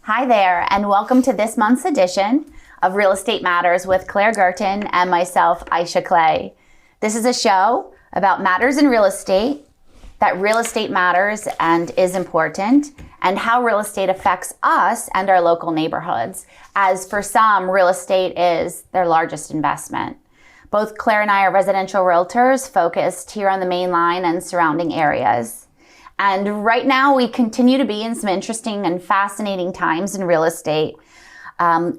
Hi there, and welcome to this month's edition of Real Estate Matters with Claire Gertin and myself, Ayse and Clare. This is a show about matters in real estate, that real estate matters and is important, and how real estate affects us and our local neighborhoods, as for some, real estate is their largest investment. Both Claire and I are residential realtors focused here on the main line and surrounding areas. And right now we continue to be in some interesting and fascinating times in real estate.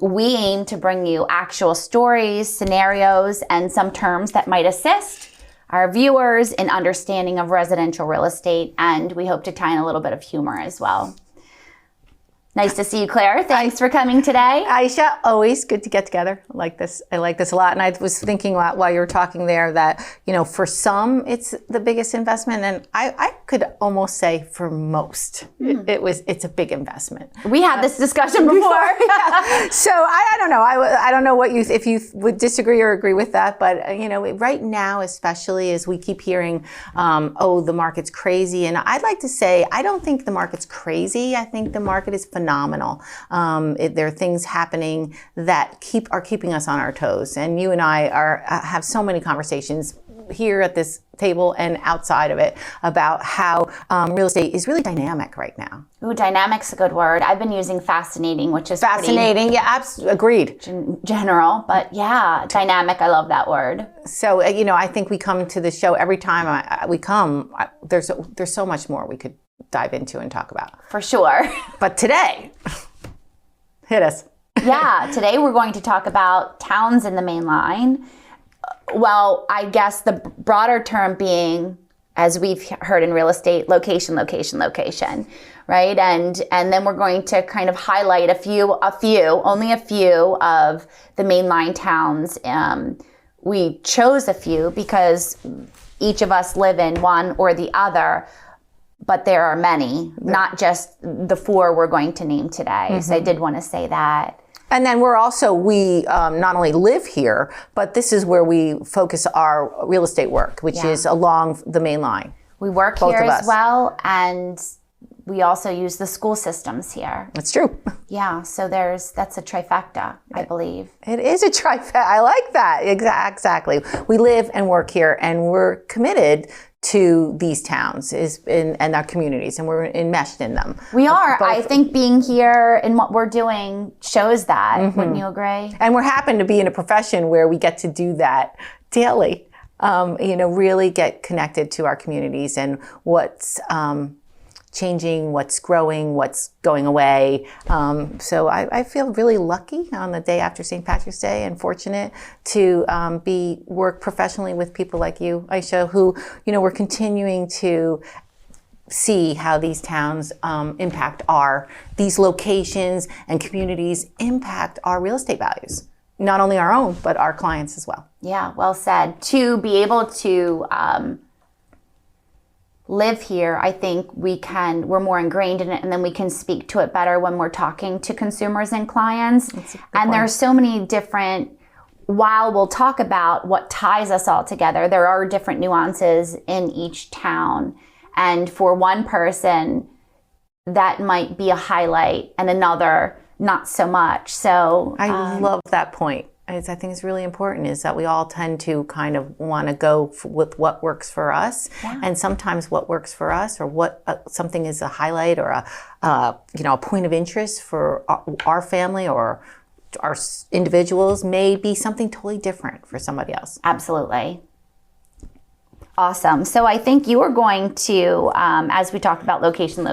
We aim to bring you actual stories, scenarios, and some terms that might assist our viewers in understanding of residential real estate. And we hope to tie in a little bit of humor as well. Nice to see you, Claire. Thanks for coming today. Ayse, always good to get together. I like this a lot. And I was thinking while you were talking there that, for some, it's the biggest investment. And I could almost say for most, it's a big investment. We had this discussion before. Yeah. So I don't know. I don't know if you would disagree or agree with that. But, right now, especially as we keep hearing, the market's crazy. And I'd like to say, I don't think the market's crazy. I think the market is phenomenal. There are things happening that are keeping us on our toes. And you and I have so many conversations here at this table and outside of it about how real estate is really dynamic right now. Ooh, dynamic's a good word. I've been using fascinating, which is fascinating. Yeah, agreed. General, but yeah, dynamic. I love that word. So I think we come to the show every time we come. There's so much more we could dive into and talk about. For sure. But today, hit us. Yeah, today we're going to talk about towns in the main line. Well, I guess the broader term being, as we've heard in real estate, location, right? And then we're going to kind of highlight only a few of the mainline towns. We chose a few because each of us live in one or the other, but there are many, not just the four we're going to name today. Mm-hmm. So I did want to say that. And then we not only live here, but this is where we focus our real estate work, which is along the main line. We work here as well, and we also use the school systems here. That's true. Yeah, so that's a trifecta, I believe. It is a trifecta. I like that. Exactly. We live and work here, and we're committed to these towns and our communities, and we're enmeshed in them. We are. I think being here and what we're doing shows that. Mm-hmm. Wouldn't you agree? And we're happen to be in a profession where we get to do that daily. Really get connected to our communities and what's changing, what's growing, what's going away. So I feel really lucky on the day after St. Patrick's Day and fortunate to work professionally with people like you, Ayse, who, we're continuing to see how these towns impact these locations and communities impact our real estate values. Not only our own, but our clients as well. Yeah, well said. To be able to live here, I think we're more ingrained in it, and then we can speak to it better when we're talking to consumers and clients. And there are so many different, while we'll talk about what ties us all together, there are different nuances in each town. And for one person, that might be a highlight, and another, not so much. So I love that point. I think it's really important is that we all tend to kind of want to go with what works for us. Yeah. And sometimes what works for us or what something is a highlight or a point of interest for our family or our individuals may be something totally different for somebody else. Absolutely. Awesome. So I think you were going to, as we talked about location,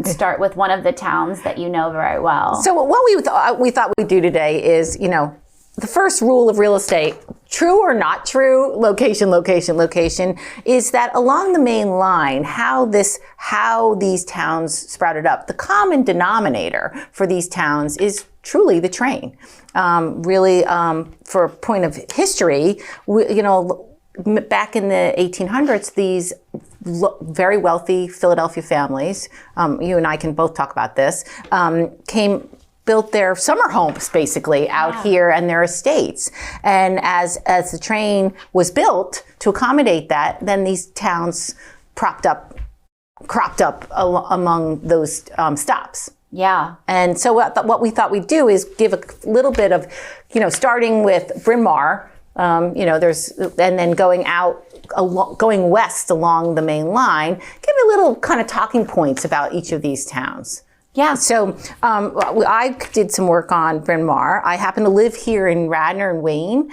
start with one of the towns that you know very well. So what we thought we'd do today is, the first rule of real estate, true or not true, location, is that along the main line, how these towns sprouted up, the common denominator for these towns is truly the train. For a point of history, back in the 1800s, these very wealthy Philadelphia families, you and I can both talk about this, built their summer homes basically out here and their estates. And as the train was built to accommodate that, then these towns propped up cropped up among those stops. Yeah. And so what we thought we'd do is give a little bit of, starting with Bryn Mawr, and then going west along the main line, give a little kind of talking points about each of these towns. Yeah. So I did some work on Bryn Mawr. I happen to live here in Radnor and Wayne,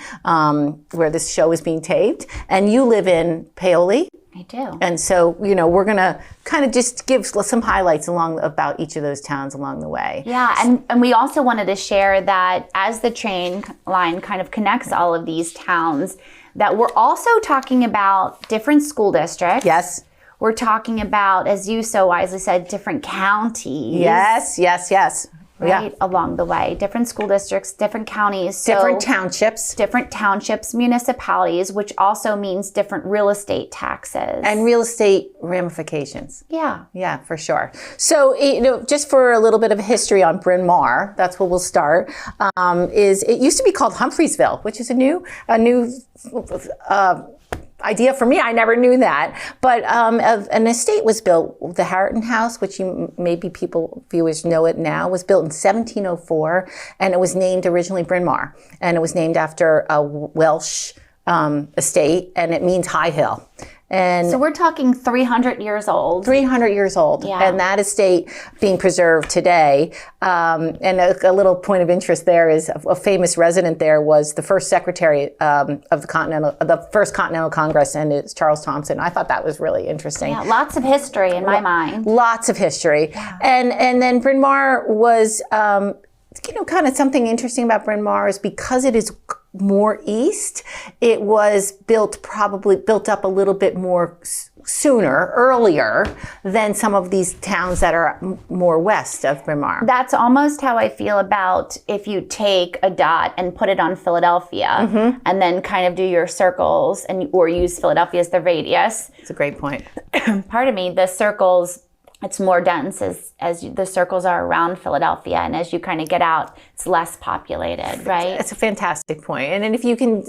where this show is being taped, and you live in Paoli. I do. And so, we're going to kind of just give some highlights about each of those towns along the way. Yeah, and we also wanted to share that as the train line kind of connects all of these towns, that we're also talking about different school districts. Yes. We're talking about, as you so wisely said, different counties. Yes. Right, along the way. Different school districts, different counties. Different townships. Different townships, municipalities, which also means different real estate taxes. And real estate ramifications. Yeah. Yeah, for sure. So, just for a little bit of history on Bryn Mawr, that's where we'll start, is it used to be called Humphreysville, which is a new idea for me. I never knew that. But an estate was built, the Harrington House, which viewers know it now, was built in 1704, and it was named originally Bryn Mawr. And it was named after a Welsh estate, and it means high hill. And so we're talking 300 years old. 300 years old. Yeah. And that estate being preserved today. And a little point of interest there is a famous resident there was the first secretary of the first Continental Congress, and it's Charles Thompson. I thought that was really interesting. Yeah, lots of history in my mind. Lots of history. Yeah. And then Bryn Mawr was, kind of something interesting about Bryn Mawr is because it is more east, it was built up a little bit more earlier than some of these towns that are more west of Bryn Mawr. That's almost how I feel about if you take a dot and put it on Philadelphia, and then kind of do your circles or use Philadelphia as the radius. It's a great point. Pardon me, the circles, it's more dense as the circles are around Philadelphia, and as you kind of get out, it's less populated, right? It's a fantastic point. And then if you can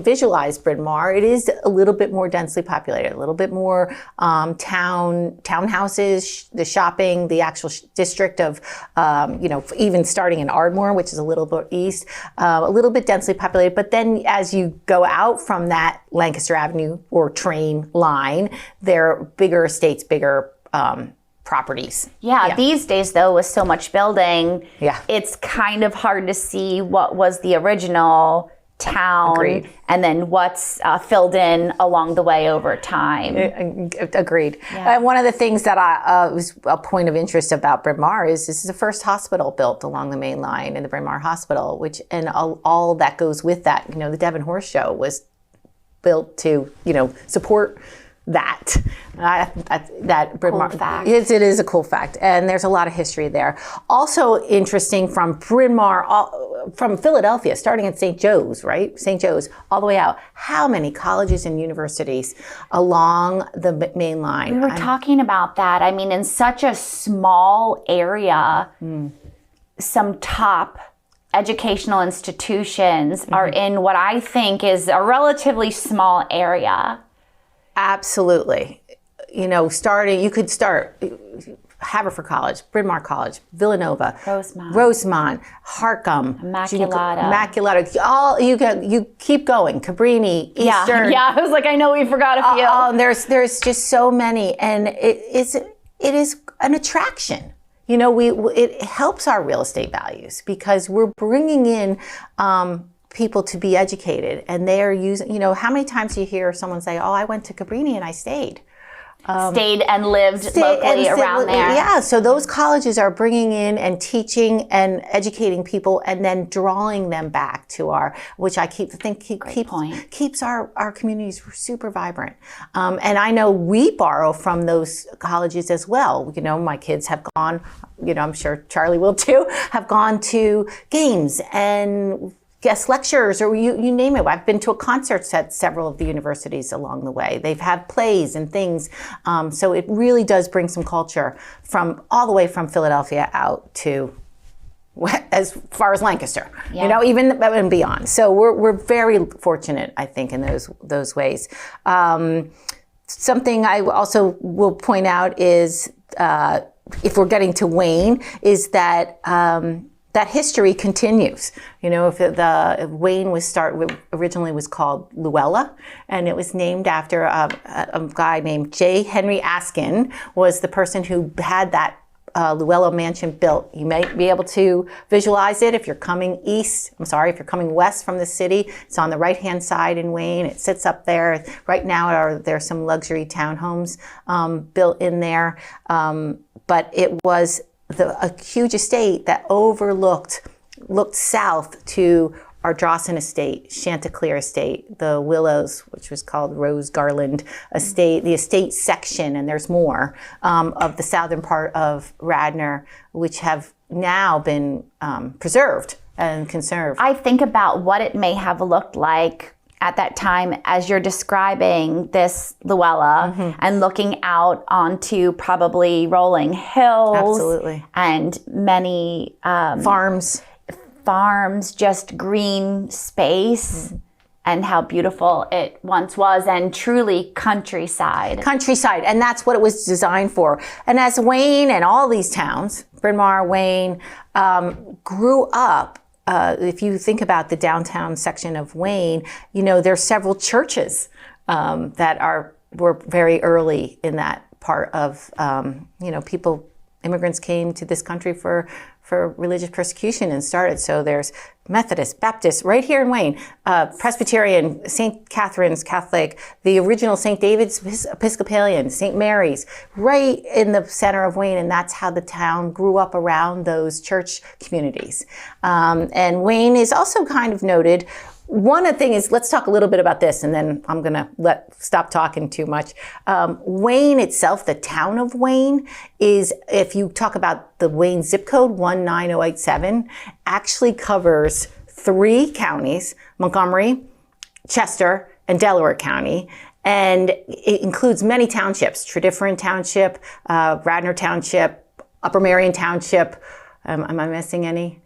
visualize Bryn Mawr, it is a little bit more densely populated, a little bit more townhouses, the shopping, the actual district of, even starting in Ardmore, which is a little bit east, a little bit densely populated. But then as you go out from that Lancaster Avenue or train line, there are bigger estates, bigger properties. Yeah, these days though, with so much building, it's kind of hard to see what was the original town. Agreed. And then what's filled in along the way over time. Agreed. Yeah. One of the things that was a point of interest about Bryn Mawr is this is the first hospital built along the main line in the Bryn Mawr Hospital, and all that goes with that. The Devon Horse Show was built to, support that Bryn Mawr fact. It is a cool fact, and there's a lot of history there. Also interesting from Bryn Mawr, from Philadelphia, starting at St. Joe's, right? St. Joe's, all the way out. How many colleges and universities along the main line? We were talking about that. I mean, in such a small area, some top educational institutions are in what I think is a relatively small area. Absolutely. You could start Haverford College, Bryn Mawr College, Villanova, Rosemont, Harcum, Immaculata. All you keep going. Cabrini, Eastern. Yeah. I was like, I know we forgot a few. There's just so many, and it is an attraction. It helps our real estate values because we're bringing in people to be educated, and they are using, how many times do you hear someone say, oh, I went to Cabrini and I stayed and lived locally around there. Yeah, so those colleges are bringing in and teaching and educating people and then drawing them back to which I keeps our communities super vibrant. And I know we borrow from those colleges as well. My kids have gone, I'm sure Charlie will too, have gone to games and guest lectures, or you name it. I've been to a concerts at several of the universities along the way. They've had plays and things. So it really does bring some culture all the way from Philadelphia out to as far as Lancaster, even and beyond. So we're very fortunate, I think, in those ways. something I also will point out is, if we're getting to Wayne, is that that history continues. You know, if Wayne originally was called Luella, and it was named after a guy named J. Henry Askin, was the person who had that Luella Mansion built. You might be able to visualize it if you're coming if you're coming west from the city. It's on the right-hand side in Wayne. It sits up there. Right now there's some luxury townhomes built in there. But it was a huge estate that looked south to Ardrossan Estate, Chanticleer Estate, the Willows, which was called Rose Garland Estate, the estate section, and there's more, of the southern part of Radnor, which have now been preserved and conserved. I think about what it may have looked like at that time as you're describing this Luella, and looking out onto probably rolling hills. Absolutely. And many farms, just green space, and how beautiful it once was, and truly countryside. And that's what it was designed for. And as Wayne and all these towns, Bryn Mawr, Wayne, grew up, if you think about the downtown section of Wayne, you know, there's several churches that were very early in that part of, immigrants came to this country for religious persecution and started. So there's Methodist, Baptist, right here in Wayne, Presbyterian, St. Catherine's Catholic, the original St. David's Episcopalian, St. Mary's, right in the center of Wayne. And that's how the town grew up around those church communities. And Wayne is also kind of noted. One of the things is, let's talk a little bit about this, and then I'm going to stop talking too much. Wayne itself, the town of Wayne, is, if you talk about the Wayne zip code 19087, actually covers 3 counties, Montgomery, Chester, and Delaware County. And it includes many townships, Tredyffrin Township, Radnor Township, Upper Marion Township. Am I missing any?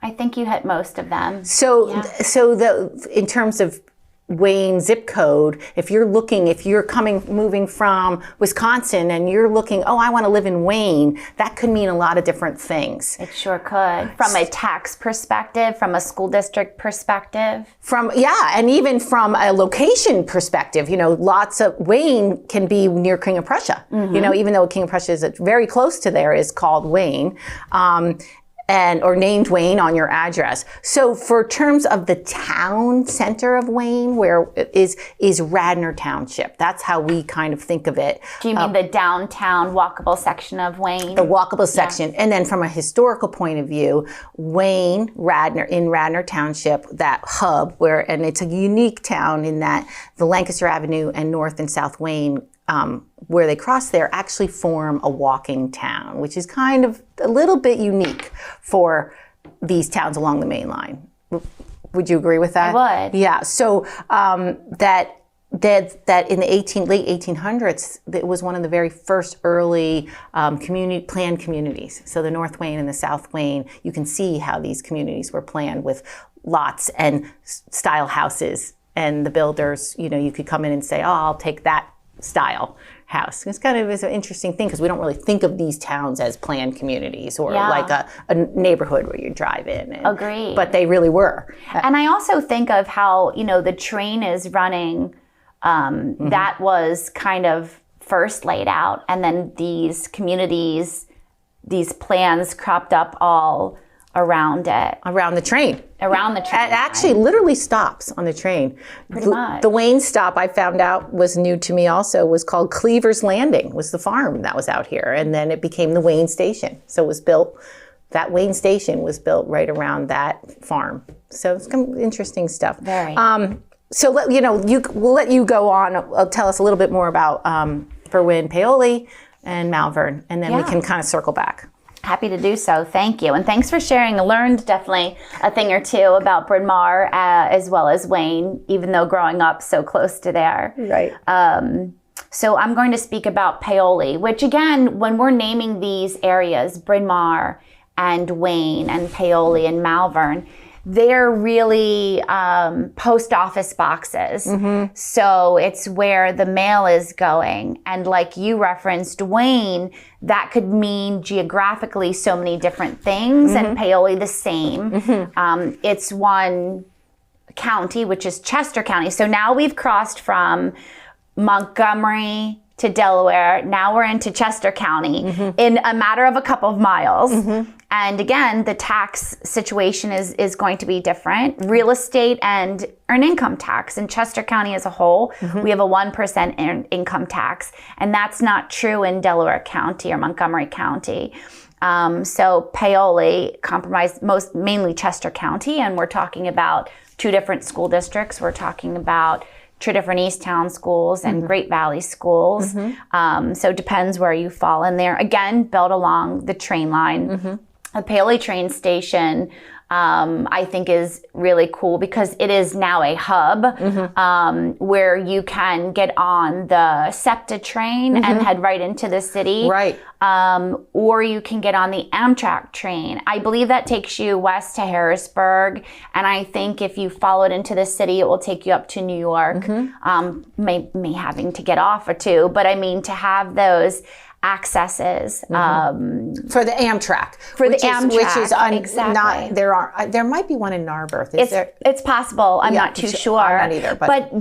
I think you hit most of them. So in terms of Wayne zip code, if you're moving from Wisconsin and you're looking, I want to live in Wayne, that could mean a lot of different things. It sure could. From a tax perspective, from a school district perspective. And even from a location perspective, lots of Wayne can be near King of Prussia. Even though King of Prussia is very close to there, is called Wayne. Or named Wayne on your address. So for terms of the town center of Wayne, where it is Radnor Township. That's how we kind of think of it. Do you mean the downtown walkable section of Wayne? The walkable section. And then from a historical point of view, Wayne, Radnor Township, that hub and it's a unique town in that the Lancaster Avenue and North and South Wayne, where they cross there, actually form a walking town, which is kind of a little bit unique for these towns along the main line. Would you agree with that? I would. Yeah. So that in the late 1800s, it was one of the very first early planned communities. So the North Wayne and the South Wayne, you can see how these communities were planned with lots and style houses. And the builders, you could come in and say, I'll take that style house. It's kind of an interesting thing because we don't really think of these towns as planned communities or like a neighborhood where you drive in. Agreed. But they really were. And I also think of how, the train is running, that was kind of first laid out. And then these communities, these plans cropped up all around it. Around the train. It actually literally stops on the train. Pretty much. The Wayne stop, I found out, was new to me also, was called Cleaver's Landing, was the farm that was out here. And then it became the Wayne Station. So it was built, that Wayne Station was built right around that farm. So it's kind of interesting stuff. Very. So we'll let you go on. Tell us a little bit more about Berwyn, Paoli, and Malvern, and then we can kind of circle back. Happy to do so. Thank you. And thanks for sharing. I learned definitely a thing or two about Bryn Mawr as well as Wayne, even though growing up so close to there. Right. So I'm going to speak about Paoli, which again, when we're naming these areas, Bryn Mawr and Wayne and Paoli and Malvern, they're really post office boxes. So it's where the mail is going. And like you referenced, Wayne, that could mean geographically so many different things, and Paoli the same. It's one county, which is Chester County. So now we've crossed from Montgomery to Delaware. Now we're into Chester County in a matter of a couple of miles. And again, the tax situation is going to be different. Real estate and earned income tax in Chester County as a whole, we have a 1% earned income tax. And that's not true in Delaware County or Montgomery County. So Paoli comprised mainly Chester County, and we're talking about 2 different school districts. We're talking about 2 different Easttown schools and Great Valley schools. So it depends where you fall in there. Again, built along the train line. The Paoli train station, I think is really cool because it is now a hub where you can get on the SEPTA train and head right into the city. Right. Or you can get on the Amtrak train. I believe that takes you west to Harrisburg. And I think if you follow it into the city, it will take you up to New York. May having to get off or 2. But I mean, to have those accesses for the Amtrak, which is exactly. There might be one in Narberth. It's possible. I'm not too sure. I'm not either.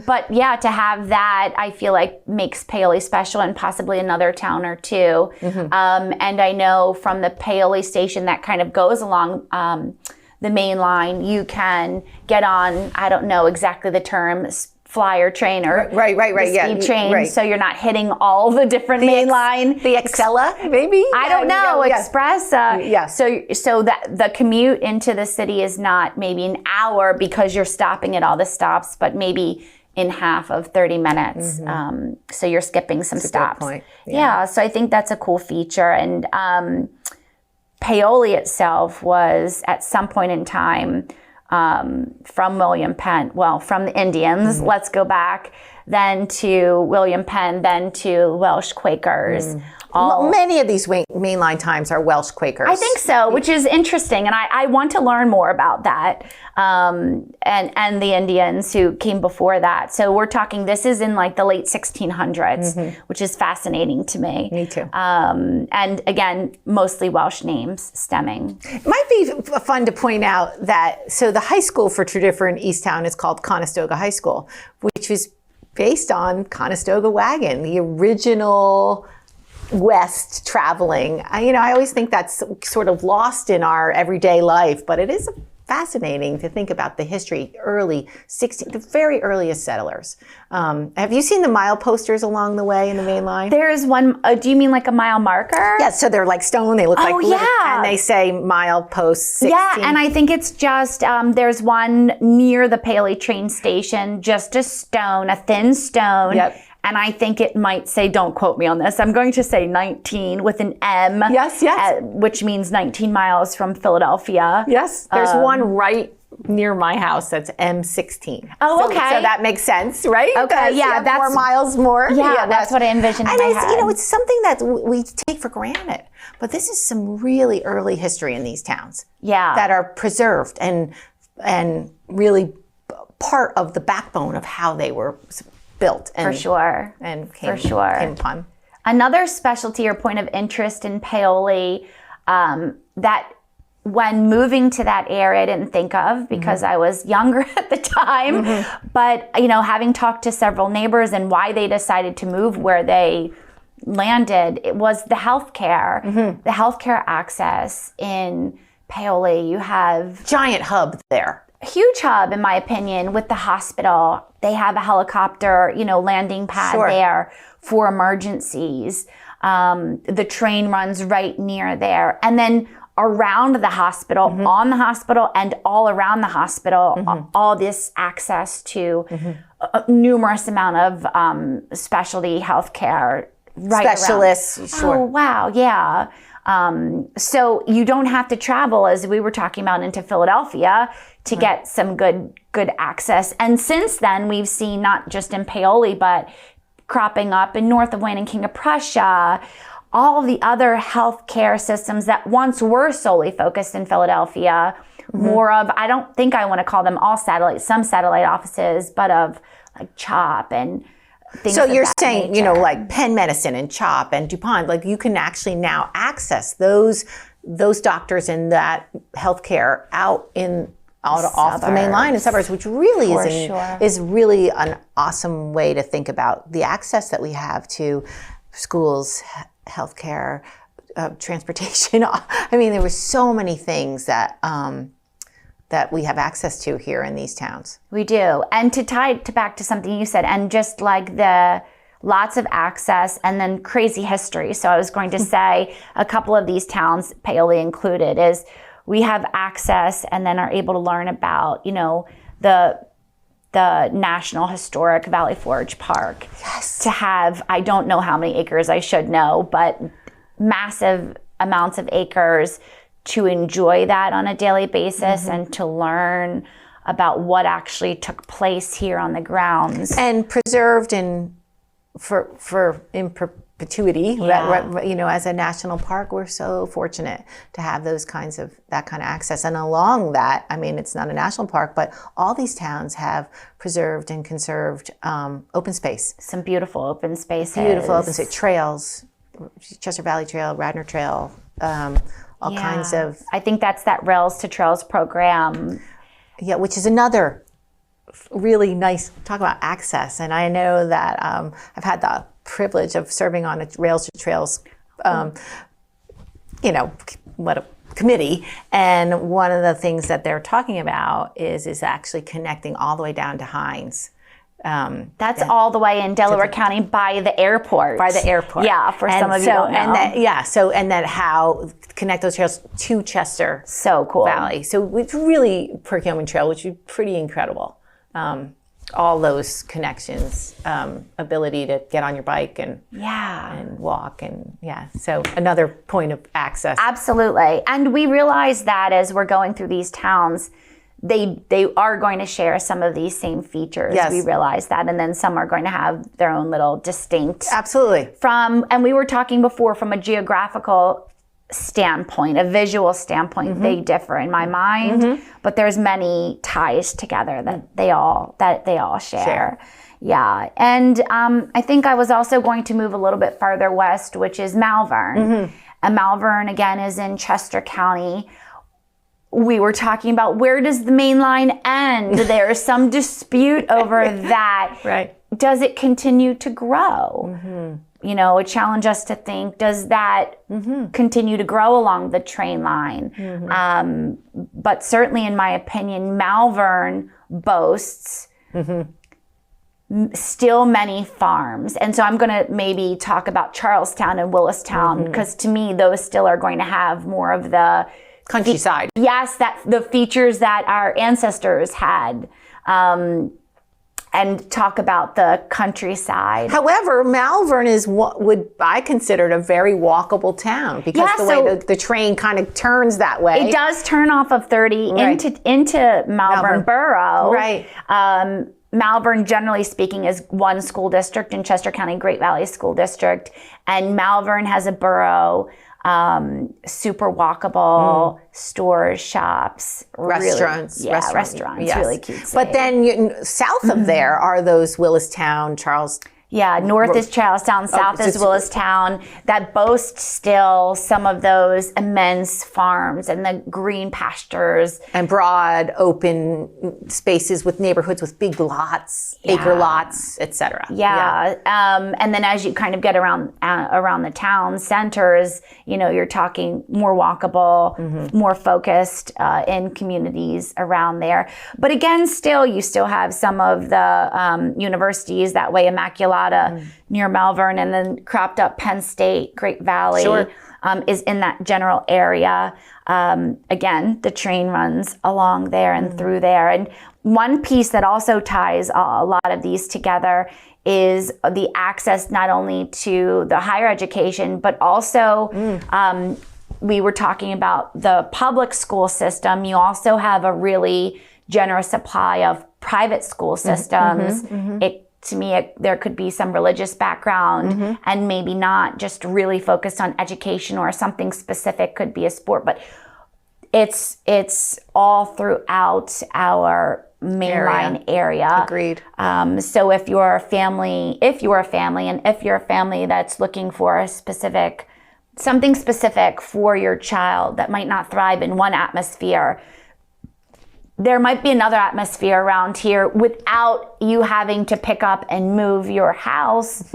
But yeah, to have that, I feel like makes Paoli special, and possibly another town or 2. And I know from the Paoli station that kind of goes along the main line, you can get on, I don't know exactly the term, flyer train or speed train, so you're not hitting all the different main line. The Excella, maybe? I don't know. Express. So that the commute into the city is not maybe an hour because you're stopping at all the stops, but maybe in half of 30 minutes. So you're skipping some stops. Good point. Yeah, so I think that's a cool feature. And Paoli itself was at some point in time from William Penn, from the Indians, let's go back, then to William Penn, then to Welsh Quakers. Many of these mainline times are Welsh Quakers. I think so, which is interesting. And I want to learn more about that. And the Indians who came before that. So we're talking, this is in like the late 1600s, which is fascinating to me. Me too. And again, mostly Welsh names stemming. It might be fun to point out that, so the high school for Tredyffr in Easttown is called Conestoga High School, which was based on Conestoga Wagon, the original west traveling. I always think that's sort of lost in our everyday life, but it is fascinating to think about the history, the very earliest settlers. Have you seen the mile posters along the way in the main line? There's one, do you mean like a mile marker? Yeah, so they're like stone, they look like little, and they say mile post 16. Yeah, and I think it's just, there's one near the Paoli train station, just a stone, a thin stone. Yep. And I think it might say, don't quote me on this, I'm going to say 19 with an M. Yes. Which means 19 miles from Philadelphia. Yes, there's one right near my house that's M16. Oh, okay. So that makes sense, right? Okay, that's 4 miles more. Yeah, that's what I envisioned in my head. It's something that we take for granted. But this is some really early history in these towns. Yeah. That are preserved and really part of the backbone of how they were built. For sure. And came upon. Another specialty or point of interest in Paoli that when moving to that area I didn't think of because I was younger at the time. But, having talked to several neighbors and why they decided to move where they landed, it was the healthcare, the healthcare access in Paoli. You have giant hub there. Huge hub, in my opinion, with the hospital. They have a helicopter, landing pad there for emergencies. The train runs right near there. And then around the hospital, on the hospital, and all around the hospital, all this access to a numerous amount of specialty healthcare. Specialists. Oh, wow. Yeah. So you don't have to travel, as we were talking about, into Philadelphia to get some good access. And since then, we've seen not just in Paoli, but cropping up in north of Wayne and King of Prussia, all the other healthcare systems that once were solely focused in Philadelphia, more of, I don't think I want to call them all satellite, some satellite offices, but of like CHOP and things So of you're that saying, nature. like Penn Medicine and CHOP and DuPont, like you can actually now access those doctors in that healthcare out off the main line in suburbs, which really is really an awesome way to think about the access that we have to schools, healthcare, transportation. I mean, there were so many things that that we have access to here in these towns. We do. And to tie it back to something you said, and just like the lots of access and then crazy history. So I was going to say a couple of these towns, Paoli included, is we have access and then are able to learn about, the National Historic Valley Forge Park. Yes. To have, I don't know how many acres, I should know, but massive amounts of acres to enjoy that on a daily basis and to learn about what actually took place here on the grounds. And preserved in perpetuity. Yeah. As a national park, we're so fortunate to have that kind of access. And along that, I mean, it's not a national park, but all these towns have preserved and conserved open space. Some beautiful open spaces. Beautiful open space trails, Chester Valley Trail, Radnor Trail, all kinds of. I think that's that Rails to Trails program. Yeah, which is another really nice, talk about access. And I know that I've had the privilege of serving on a Rails to Trails, committee. And one of the things that they're talking about is actually connecting all the way down to Hines. That's all the way in Delaware County by the airport. Yeah, for some of you don't know. And that how connect those trails to Chester So cool. Valley. So it's really Perkiomen Trail, which is pretty incredible. All those connections, ability to get on your bike and walk so another point of access. Absolutely. And we realize that as we're going through these towns, they are going to share some of these same features. Yes. We realize that. And then some are going to have their own little distinct. Absolutely. And we were talking before from a geographical standpoint, a visual standpoint, they differ in my mind, but there's many ties together that they all share. Yeah. And I think I was also going to move a little bit farther west, which is Malvern. And Malvern, again, is in Chester County. We were talking about, where does the main line end? There's some dispute over that. Right. Does it continue to grow? It challenged us to think, does that continue to grow along the train line? But certainly, in my opinion, Malvern boasts still many farms. And so I'm going to maybe talk about Charlestown and Willistown, because to me, those still are going to have more of the countryside. Yes, the features that our ancestors had. And talk about the countryside. However, Malvern is what would I consider a very walkable town, because way the train kind of turns that way. It does turn off of 30 into Malvern Borough. Right. Malvern, generally speaking, is one school district in Chester County, Great Valley School District. And Malvern has a borough, super walkable, stores, shops, restaurants. Restaurants, yes. really cute city. But then south of there are those Willistown, Charlestown. Yeah, north is Charlestown, south is Willistown, that boast still some of those immense farms and the green pastures. And broad, open spaces with neighborhoods with big lots, acre lots, etc. And then as you kind of get around the town centers, you're talking more walkable, more focused in communities around there. But again, you still have some of the universities that way, Immaculata near Malvern, and then cropped up Penn State, Great Valley is in that general area. Again, the train runs along there and through there. And one piece that also ties a lot of these together is the access not only to the higher education, but also we were talking about the public school system. You also have a really generous supply of private school systems. It to me, there could be some religious background and maybe not just really focused on education or something specific, could be a sport, but it's all throughout our mainline area. Agreed. So if you're a family that's looking for something specific for your child that might not thrive in one atmosphere, there might be another atmosphere around here without you having to pick up and move your house.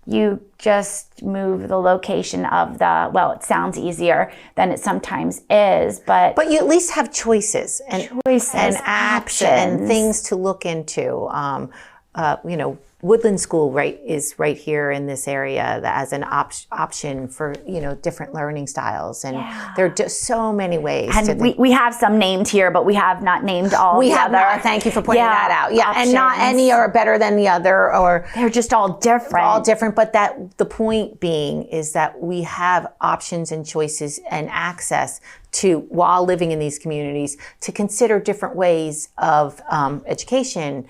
You just move the location of it sounds easier than it sometimes is, but you at least have choices and action and options. things to look into. Woodland School is right here in this area as an option for different learning styles, and there are just so many ways. And we have some named here, but we have not named all. We the have other. not. Thank you for pointing that out. Yeah, options. And not any are better than the other, or they're just all different. All different. But the point being is that we have options and choices and access to, while living in these communities, to consider different ways of education.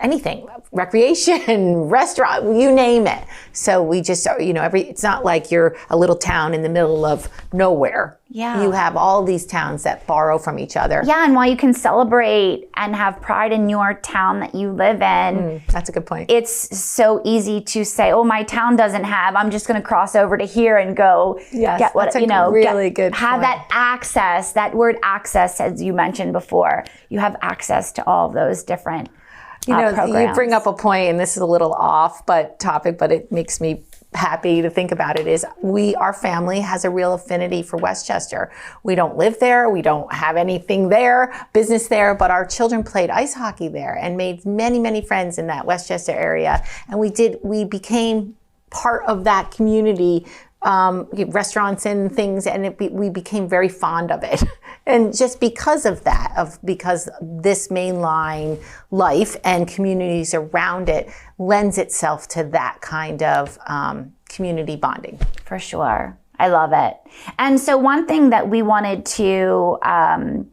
Anything, recreation, restaurant, you name it. So we just, it's not like you're a little town in the middle of nowhere. Yeah. You have all these towns that borrow from each other. Yeah, and while you can celebrate and have pride in your town that you live in, that's a good point. It's so easy to say, oh, my town doesn't have, I'm just going to cross over to here and go get what, that's a really good have point. that access, that word access, as you mentioned before. You have access to all of those different programs. You bring up a point, and this is a little off topic, but it makes me happy to think about it, is our family has a real affinity for Westchester. We don't live there. We don't have anything there, business there, but our children played ice hockey there and made many, many friends in that Westchester area. And we became part of that community, restaurants and things, and we became very fond of it. And just because of that, because this mainline life and communities around it lends itself to that kind of community bonding. For sure. I love it. And so one thing that we wanted to, tie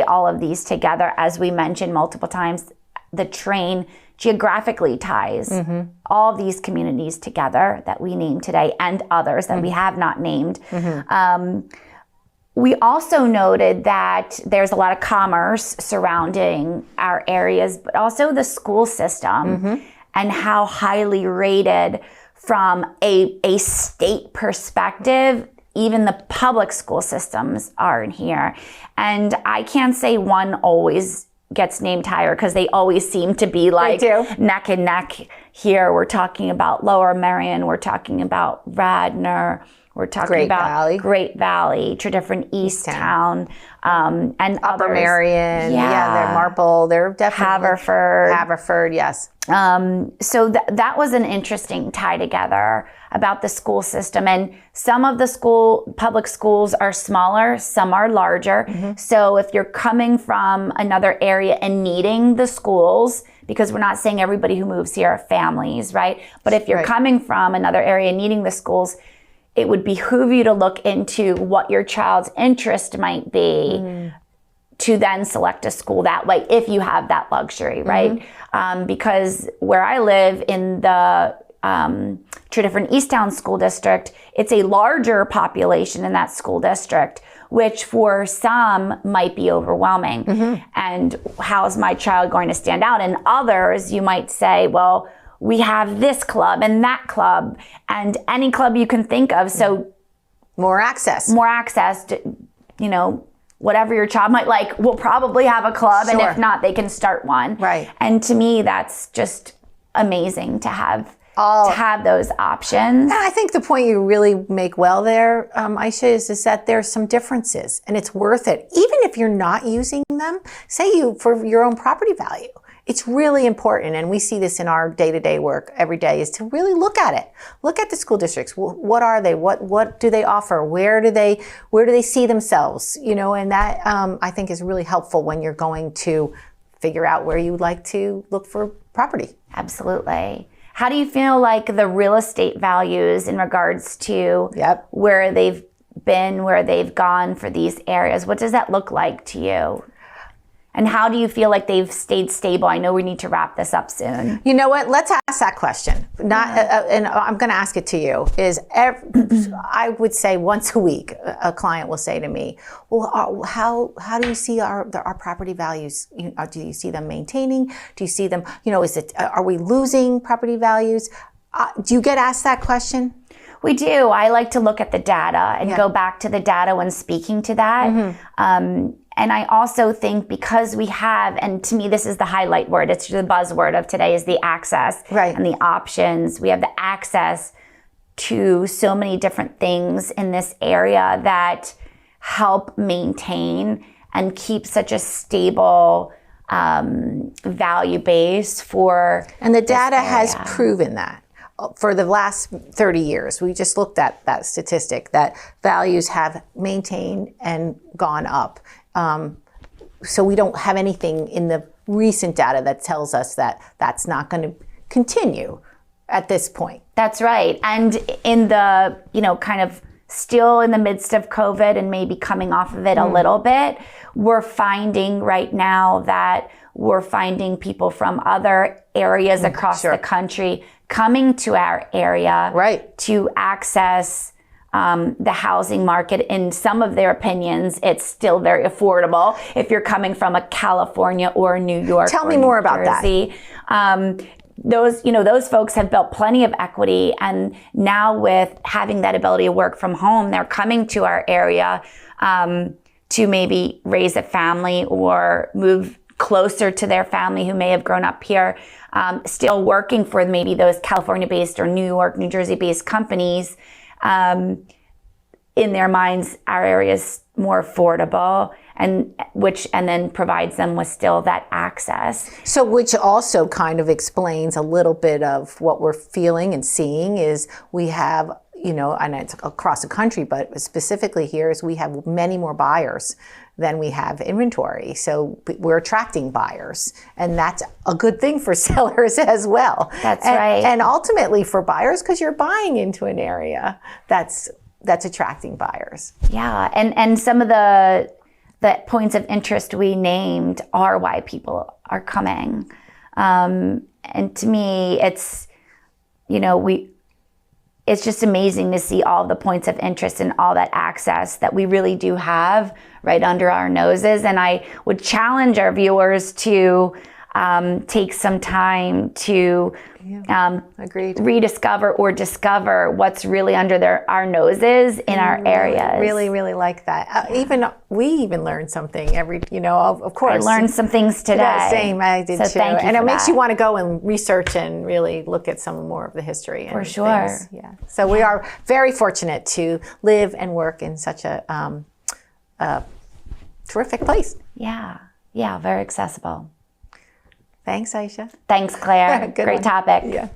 all of these together, as we mentioned multiple times, the train geographically ties all these communities together that we named today and others that we have not named. We also noted that there's a lot of commerce surrounding our areas, but also the school system and how highly rated from a state perspective, even the public school systems are in here. And I can't say one always gets named higher because they always seem to be like neck and neck. Here we're talking about Lower Merion, we're talking about Radnor, we're talking about Great Valley, different Easttown, and Upper others. Merion, they're Marple, they're definitely Haverford, yes. So that was an interesting tie together about the school system. And some of the public schools are smaller, some are larger. So if you're coming from another area and needing the schools, because we're not saying everybody who moves here are families, right? But if you're coming from another area needing the schools, it would behoove you to look into what your child's interest might be to then select a school that way, if you have that luxury, right? Because where I live in the different Easttown School District, it's a larger population in that school district, which for some might be overwhelming. And how is my child going to stand out? And others, you might say, well, we have this club and that club and any club you can think of. So more access to, whatever your child might like, will probably have a club. And if not, they can start one. Right. And to me, that's just amazing to have those options. And I think the point you really make well there, Ayse, is that there's some differences and it's worth it. Even if you're not using them, for your own property value. It's really important, and we see this in our day-to-day work every day, is to really look at it. Look at the school districts. What are they? What do they offer? Where do they see themselves? And that I think is really helpful when you're going to figure out where you would like to look for property. Absolutely. How do you feel like the real estate values in regards to where they've been, where they've gone for these areas? What does that look like to you? And how do you feel like they've stayed stable? I know we need to wrap this up soon. You know what? Let's ask that question. And I'm going to ask it to you. I would say once a week, a client will say to me, "Well, how do you see our property values? Do you see them maintaining? Do you see them? Are we losing property values?" Do you get asked that question? We do. I like to look at the data and go back to the data when speaking to that. And I also think because we have, and to me, this is the highlight word, it's the buzzword of today, is the access and the options. We have the access to so many different things in this area that help maintain and keep such a stable value base for And the data has proven that. For the last 30 years, we just looked at that statistic that values have maintained and gone up. So we don't have anything in the recent data that tells us that that's not going to continue at this point. That's right. And in the, kind of still in the midst of COVID and maybe coming off of it a little bit, we're finding right now that we're finding people from other areas across the country coming to our area to access the housing market. In some of their opinions, it's still very affordable if you're coming from a California or New York. Tell me more about that. Those folks have built plenty of equity, and now with having that ability to work from home, they're coming to our area to maybe raise a family or move closer to their family who may have grown up here, still working for maybe those California-based or New York, New Jersey-based companies. In their minds, our area is more affordable, and then provides them with still that access. So, which also kind of explains a little bit of what we're feeling and seeing is we have, and it's across the country, but specifically here is we have many more buyers than we have inventory. So we're attracting buyers, and that's a good thing for sellers as well. That's right. And ultimately for buyers, because you're buying into an area that's attracting buyers. Yeah, and some of the points of interest we named are why people are coming. And to me, it's, it's just amazing to see all the points of interest and all that access that we really do have right under our noses. And I would challenge our viewers to take some time to rediscover or discover what's really under our noses in our areas. Really, really like that. We even learned something of course. I learned some things today. Same, I did so too. Thank you and for it makes that. you want to go and research and really look at some more of the history. And for sure. Things. Yeah. So we are very fortunate to live and work in such a terrific place. Yeah, very accessible. Thanks, Ayse. Thanks, Claire. Great topic. Yeah.